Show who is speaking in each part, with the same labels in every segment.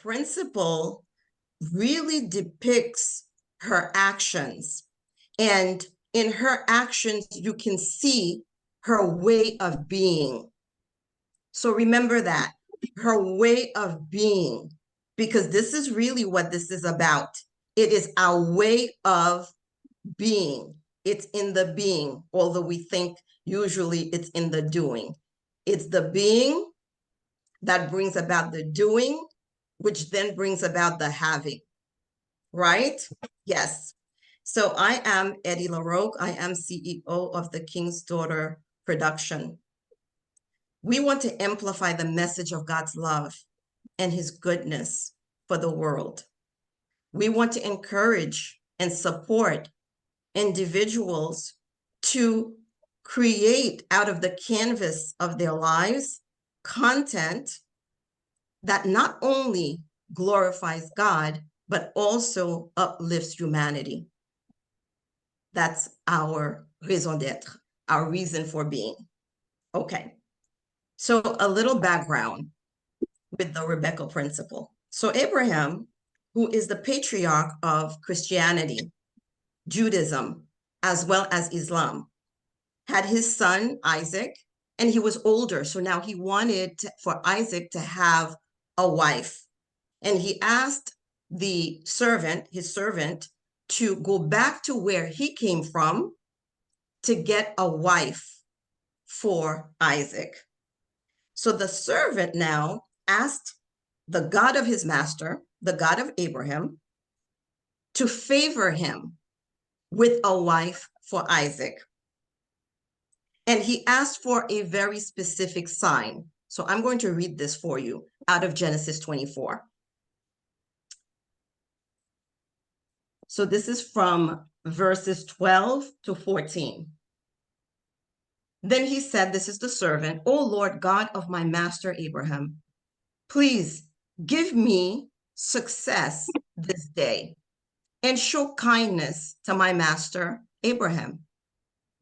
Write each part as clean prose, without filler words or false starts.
Speaker 1: principle really depicts her actions. And in her actions, you can see her way of being. So remember that, her way of being, because this is really what this is about. It is our way of being. It's in the being, although we think usually it's in the doing. It's the being that brings about the doing, which then brings about the having, right? Yes. So I am Eddie LaRoque. I am CEO of the King's Daughter Production. We want to amplify the message of God's love and his goodness for the world. We want to encourage and support individuals to create out of the canvas of their lives content that not only glorifies God, but also uplifts humanity. That's our raison d'être, our reason for being. Okay, so a little background with the Rebekah Principle. So Abraham, who is the patriarch of Christianity, Judaism, as well as Islam, had his son Isaac, and he was older. So now he wanted for Isaac to have a wife. And he asked the servant, his servant, to go back to where he came from to get a wife for Isaac. So the servant now asked the God of his master, the God of Abraham, to favor him with a wife for Isaac. And he asked for a very specific sign. So I'm going to read this for you out of Genesis 24. So this is from verses 12 to 14. Then he said, this is the servant, "O Lord God of my master Abraham, please give me success this day and show kindness to my master Abraham.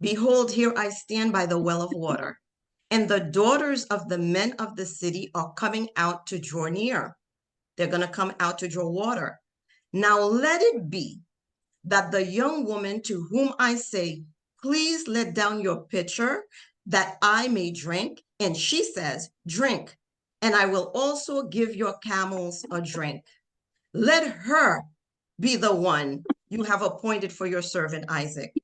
Speaker 1: Behold, here I stand by the well of water, and the daughters of the men of the city are coming out to draw near. They're going to come out to draw water. Now let it be that the young woman to whom I say, please let down your pitcher that I may drink, and she says, drink, and I will also give your camels a drink. Let her be the one you have appointed for your servant Isaac.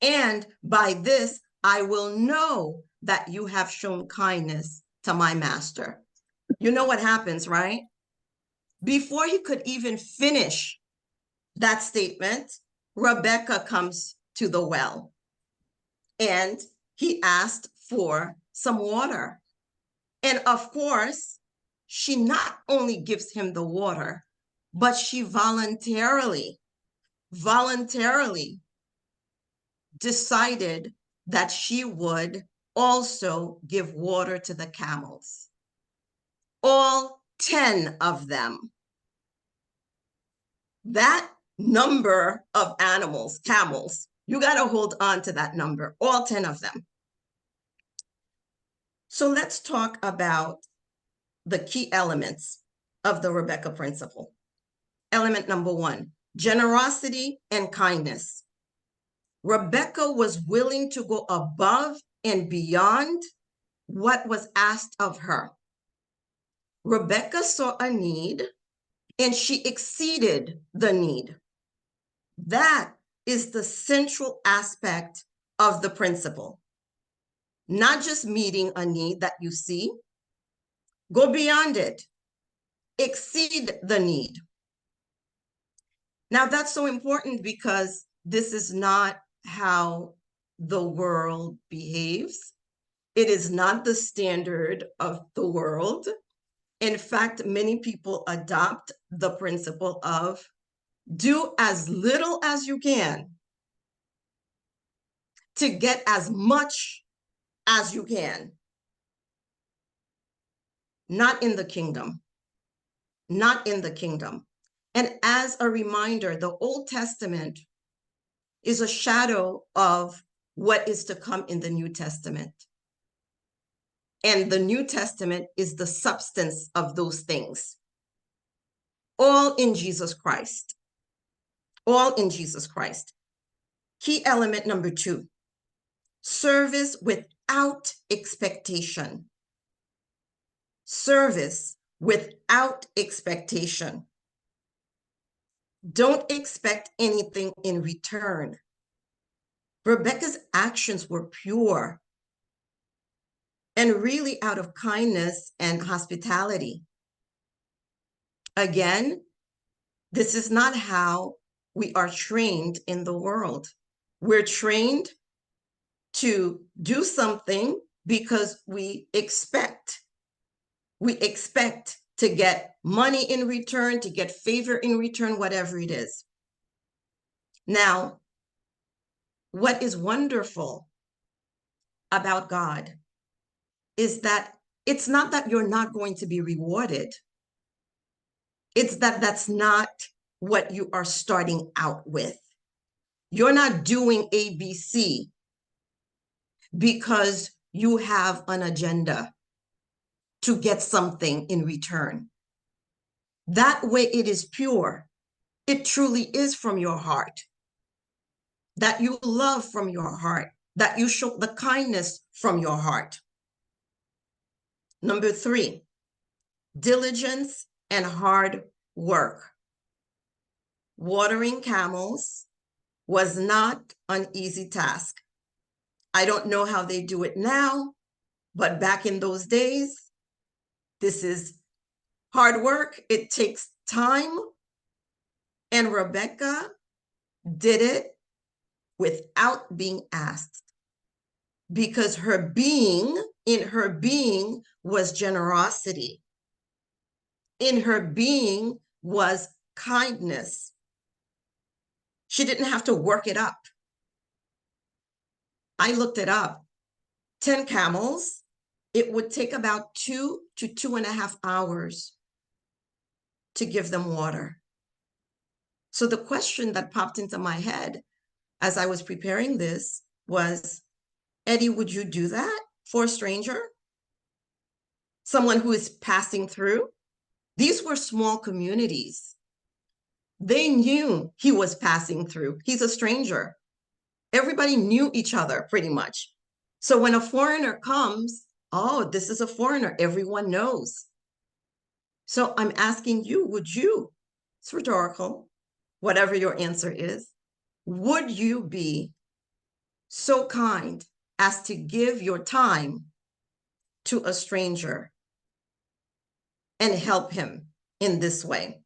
Speaker 1: And by this, I will know that you have shown kindness to my master." You know what happens, right? Before he could even finish that statement, Rebekah comes to the well, and he asked for some water. And of course, she not only gives him the water, but she voluntarily decided that she would also give water to the camels. All 10 of them. That number of animals, camels, you got to hold on to that number, all 10 of them. So let's talk about the key elements of the Rebekah Principle. Element number 1, generosity and kindness. Rebekah was willing to go above and beyond what was asked of her. Rebekah saw a need and she exceeded the need. That is the central aspect of the principle. Not just meeting a need that you see, go beyond it, exceed the need. Now that's so important because this is not how the world behaves. It is not the standard of the world. In fact, many people adopt the principle of do as little as you can to get as much as you can. Not in the kingdom. Not in the kingdom. And as a reminder, the Old Testament is a shadow of what is to come in the New Testament. And the New Testament is the substance of those things. All in Jesus Christ. All in Jesus Christ. Key element number 2, service without expectation. Service without expectation. Don't expect anything in return. Rebekah's actions were pure and really out of kindness and hospitality. Again, this is not how we are trained in the world. We're trained to do something because we expect. We expect to get money in return, to get favor in return, whatever it is. Now, what is wonderful about God is that it's not that you're not going to be rewarded. It's that that's not what you are starting out with. You're not doing ABC because you have an agenda to get something in return. That way it is pure. It truly is from your heart. That you love from your heart. That you show the kindness from your heart. Number 3, diligence and hard work. Watering camels was not an easy task. I don't know how they do it now, but back in those days, this is hard work. It takes time. And Rebekah did it without being asked, because in her being was generosity. In her being was kindness. She didn't have to work it up. I looked it up. 10 camels, it would take about 2 to 2.5 hours to give them water. So the question that popped into my head as I was preparing this was, Eddie, would you do that for a stranger? Someone who is passing through? These were small communities. They knew he was passing through. He's a stranger. Everybody knew each other pretty much. So when a foreigner comes, oh, this is a foreigner, everyone knows. So I'm asking you, would you, it's rhetorical, whatever your answer is, would you be so kind as to give your time to a stranger and help him in this way?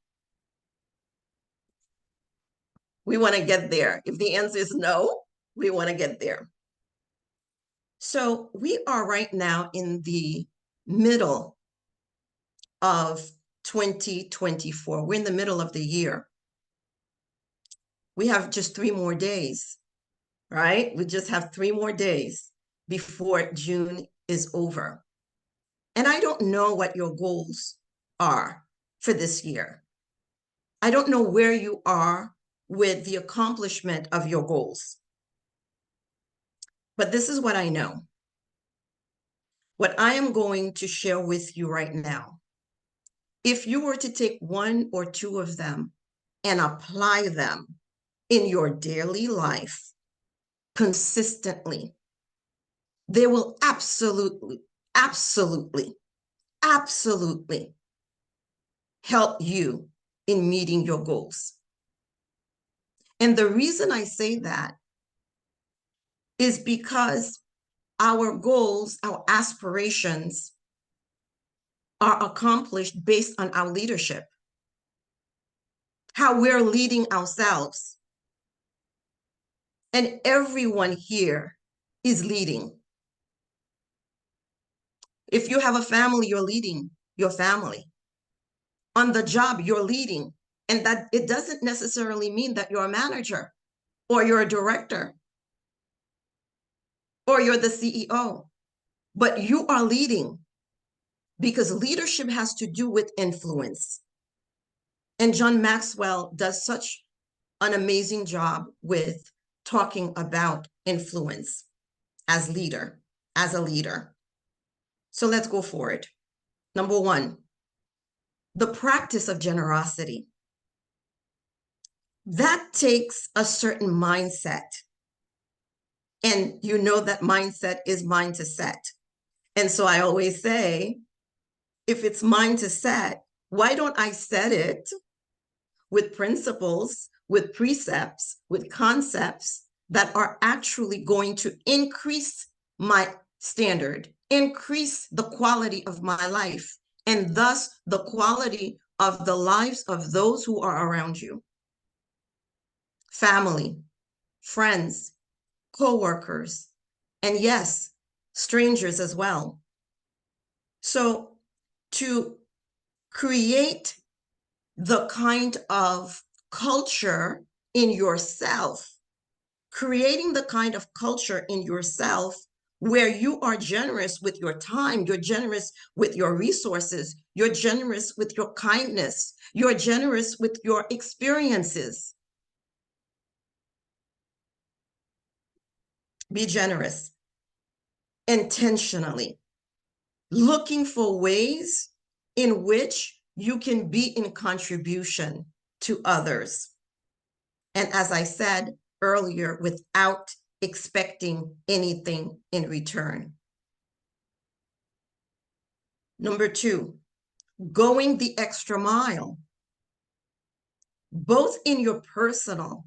Speaker 1: We want to get there. If the answer is no, we want to get there. So we are right now in the middle of 2024. We're in the middle of the year. We have just 3 more days, right? We just have 3 more days before June is over. And I don't know what your goals are for this year. I don't know where you are with the accomplishment of your goals. But this is what I know. What I am going to share with you right now, if you were to take 1 or 2 of them and apply them in your daily life consistently, they will absolutely help you in meeting your goals. And the reason I say that is because our goals, our aspirations are accomplished based on our leadership, how we're leading ourselves. And everyone here is leading. If you have a family, you're leading your family. On the job, you're leading. And that it doesn't necessarily mean that you're a manager or you're a director or you're the CEO, but you are leading, because leadership has to do with influence. And John Maxwell does such an amazing job with talking about influence as a leader. So let's go for it. Number 1, the practice of generosity. That takes a certain mindset. And you know that mindset is mine to set. And so I always say, if it's mine to set, why don't I set it with principles, with precepts, with concepts that are actually going to increase my standard, increase the quality of my life, and thus the quality of the lives of those who are around you. Family, friends, co-workers, and yes, strangers as well. So to create the kind of culture in yourself, creating the kind of culture in yourself where you are generous with your time, you're generous with your resources, you're generous with your kindness, you're generous with your experiences. Be generous intentionally, looking for ways in which you can be in contribution to others. And as I said earlier, without expecting anything in return. Number 2, going the extra mile, both in your personal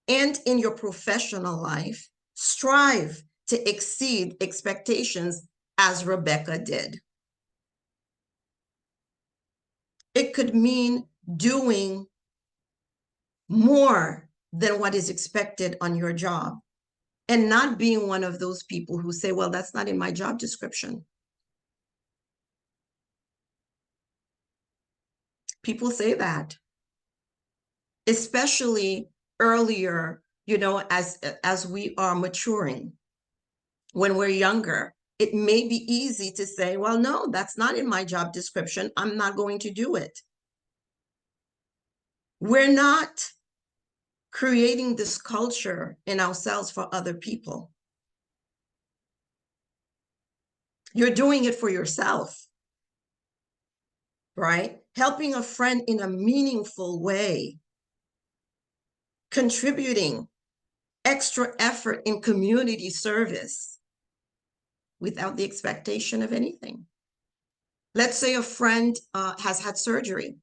Speaker 1: and in your professional life. Strive to exceed expectations as Rebekah did. It could mean doing more than what is expected on your job and not being one of those people who say, well, that's not in my job description. People say that, especially earlier, as we are maturing. When we're younger, it may be easy to say, well, no, that's not in my job description. I'm not going to do it. We're not creating this culture in ourselves for other people. You're doing it for yourself, right? Helping a friend in a meaningful way, contributing extra effort in community service without the expectation of anything. Let's say a friend has had surgery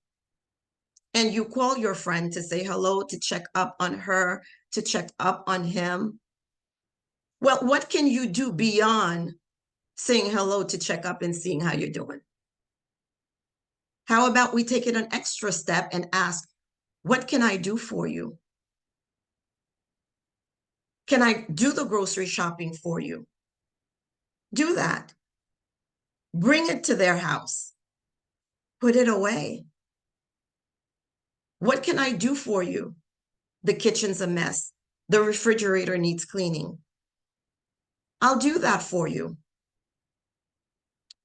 Speaker 1: and you call your friend to say hello, to check up on her, to check up on him. Well, what can you do beyond saying hello to check up and seeing how you're doing? How about we take it an extra step and ask, what can I do for you? Can I do the grocery shopping for you? Do that. Bring it to their house. Put it away. What can I do for you? The kitchen's a mess. The refrigerator needs cleaning. I'll do that for you.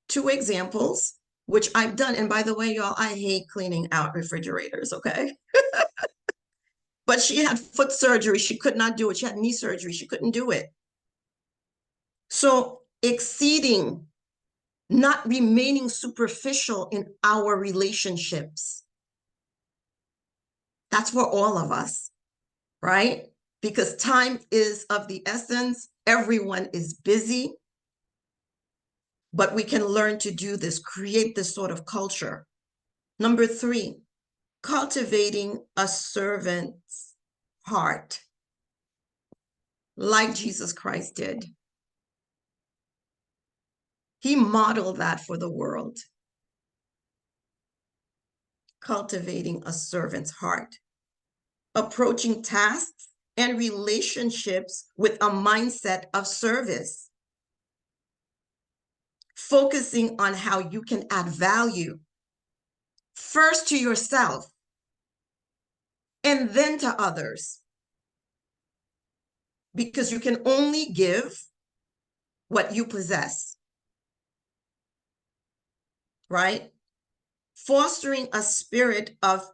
Speaker 1: 2 examples, which I've done. And by the way, y'all, I hate cleaning out refrigerators, okay? But she had foot surgery. She could not do it. She had knee surgery. She couldn't do it. So exceeding, not remaining superficial in our relationships. That's for all of us, right? Because time is of the essence. Everyone is busy. But we can learn to do this, create this sort of culture. Number 3, cultivating a servant's heart, like Jesus Christ did. He modeled that for the world. Cultivating a servant's heart, approaching tasks and relationships with a mindset of service, focusing on how you can add value, first to yourself and then to others. Because you can only give what you possess, right? Fostering a spirit of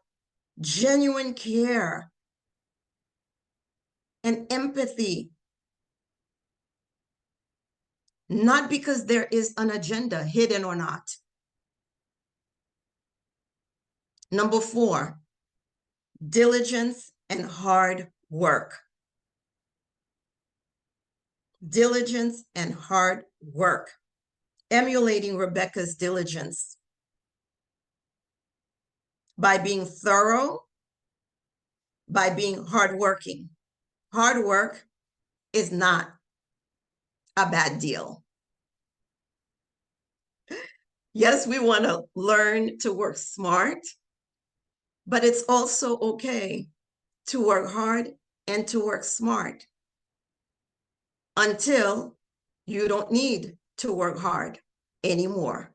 Speaker 1: genuine care and empathy, not because there is an agenda, hidden or not, Number 4, diligence and hard work. Diligence and hard work. Emulating Rebekah's diligence by being thorough, by being hardworking. Hard work is not a bad deal. Yes, we want to learn to work smart, but it's also okay to work hard and to work smart until you don't need to work hard anymore.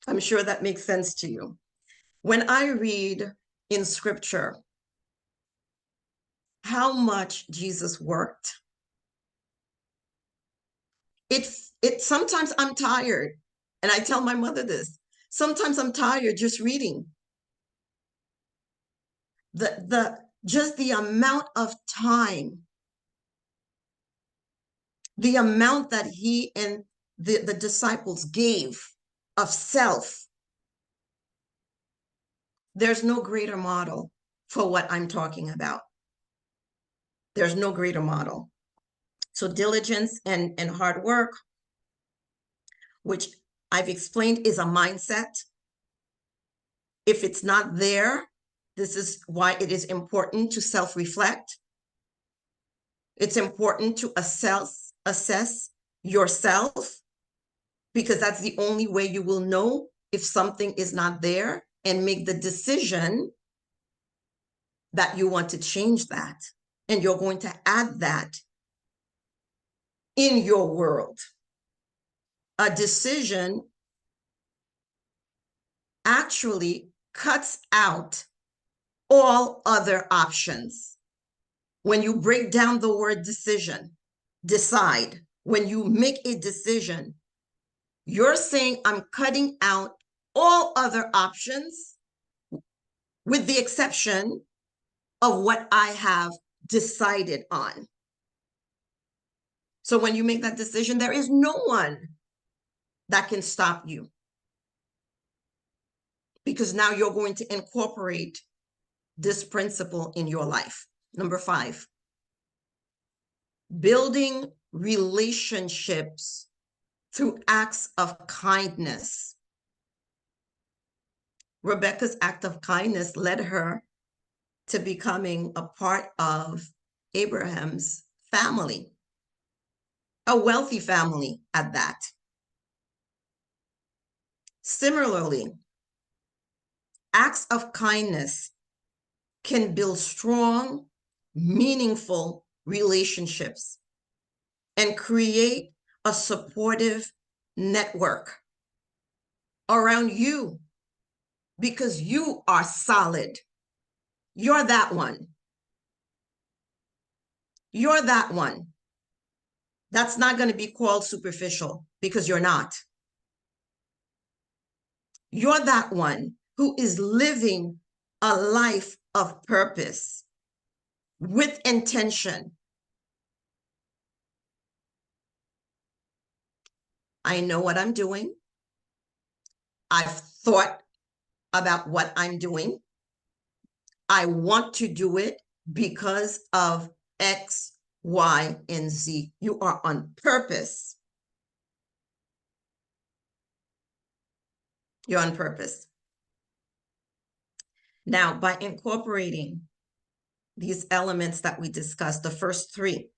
Speaker 1: I'm sure that makes sense to you. When I read in scripture how much Jesus worked, it sometimes I'm tired, and I tell my mother this. Sometimes I'm tired just reading. Just the amount of time, the amount that he and the disciples gave of self. There's no greater model for what I'm talking about. There's no greater model. So diligence and hard work, which I've explained is a mindset. If it's not there, this is why it is important to self-reflect. It's important to assess yourself, because that's the only way you will know if something is not there and make the decision that you want to change that. And you're going to add that in your world. A decision actually cuts out all other options. When you break down the word decision, decide, when you make a decision, you're saying I'm cutting out all other options with the exception of what I have decided on. So when you make that decision, there is no one that can stop you, because now you're going to incorporate this principle in your life. Number 5, building relationships through acts of kindness. Rebekah's act of kindness led her to becoming a part of Abraham's family, a wealthy family at that. Similarly, acts of kindness can build strong, meaningful relationships and create a supportive network around you, because you are solid. You're that one. You're that one. That's not going to be called superficial, because you're not. You're that one who is living a life of purpose with intention. I know what I'm doing. I've thought about what I'm doing. I want to do it because of X, Y, and Z. You are on purpose. You're on purpose. Now, by incorporating these elements that we discussed, the first 3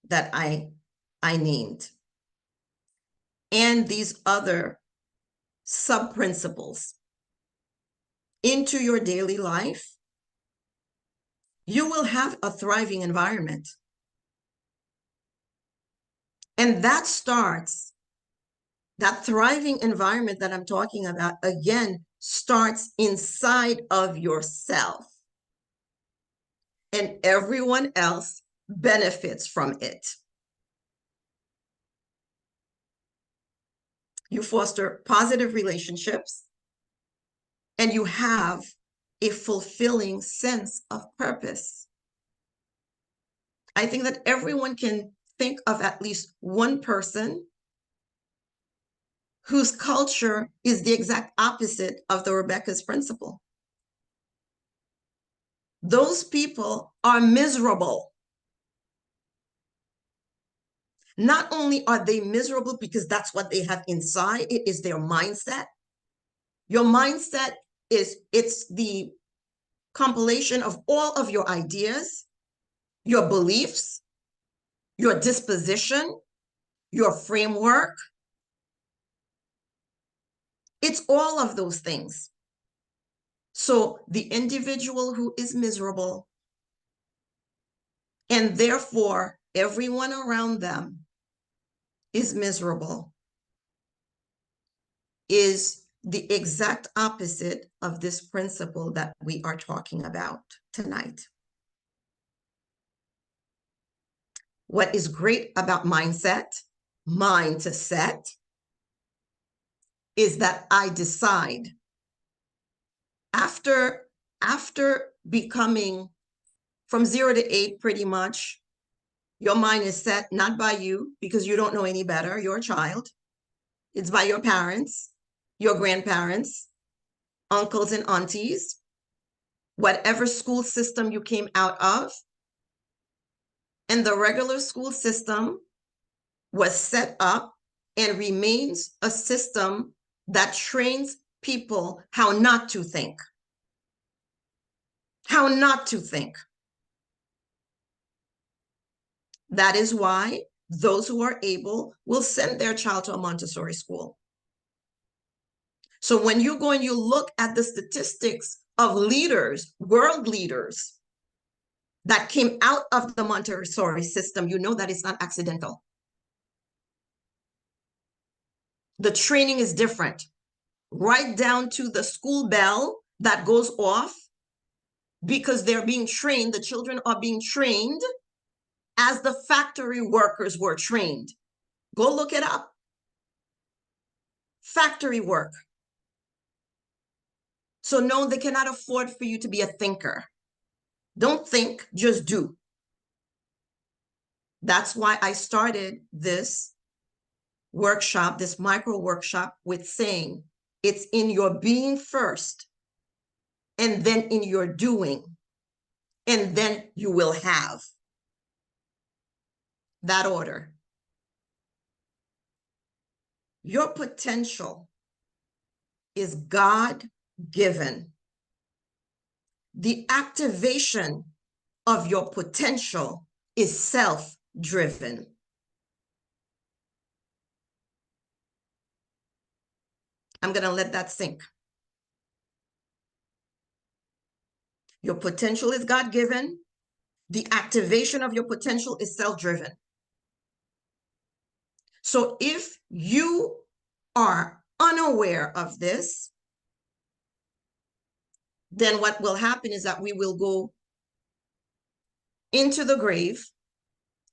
Speaker 1: that I named, and these other sub-principles into your daily life, you will have a thriving environment. And that thriving environment that I'm talking about, again, starts inside of yourself. And everyone else benefits from it. You foster positive relationships, and you have a fulfilling sense of purpose. I think that everyone can think of at least one person whose culture is the exact opposite of the Rebekah's principle. Those people are miserable. Not only are they miserable because that's what they have inside, it is their mindset. Your mindset it's the compilation of all of your ideas, your beliefs, your disposition, your framework. It's all of those things. So the individual who is miserable, and therefore everyone around them is miserable, is the exact opposite of this principle that we are talking about tonight. What is great about mindset, mind to set, is that I decide after becoming from 0 to 8, pretty much, your mind is set not by you because you don't know any better. You're a child. It's by your parents, your grandparents, uncles and aunties, whatever school system you came out of. And the regular school system was set up and remains a system that trains people how not to think. How not to think. That is why those who are able will send their child to a Montessori school. So when you go and you look at the statistics of leaders, world leaders, that came out of the Montessori system, you know that it's not accidental. The training is different, right down to the school bell that goes off because they're being trained, the children are being trained as the factory workers were trained. Go look it up. Factory work. So no, they cannot afford for you to be a thinker. Don't think, just do. That's why I started this workshop, this micro workshop, with saying it's in your being first, and then in your doing, and then you will have that order. Your potential is God-given. The activation of your potential is self-driven. I'm going to let that sink. Your potential is God-given. The activation of your potential is self-driven. So if you are unaware of this, then what will happen is that we will go into the grave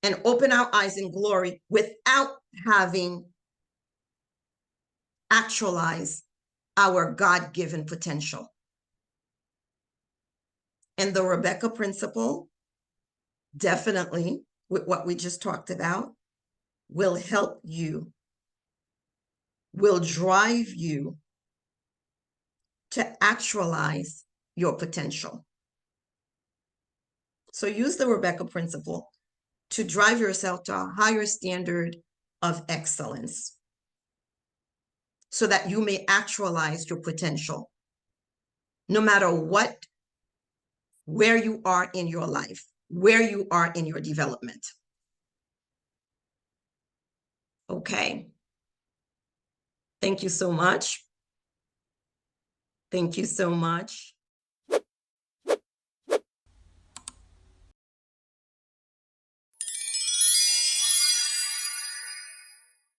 Speaker 1: and open our eyes in glory without having actualized our God-given potential. And the Rebekah Principle, definitely, with what we just talked about, will help you, will drive you to actualize your potential. So use the Rebekah Principle to drive yourself to a higher standard of excellence so that you may actualize your potential, no matter what, where you are in your life, where you are in your development. Okay. Thank you so much. Thank you so much.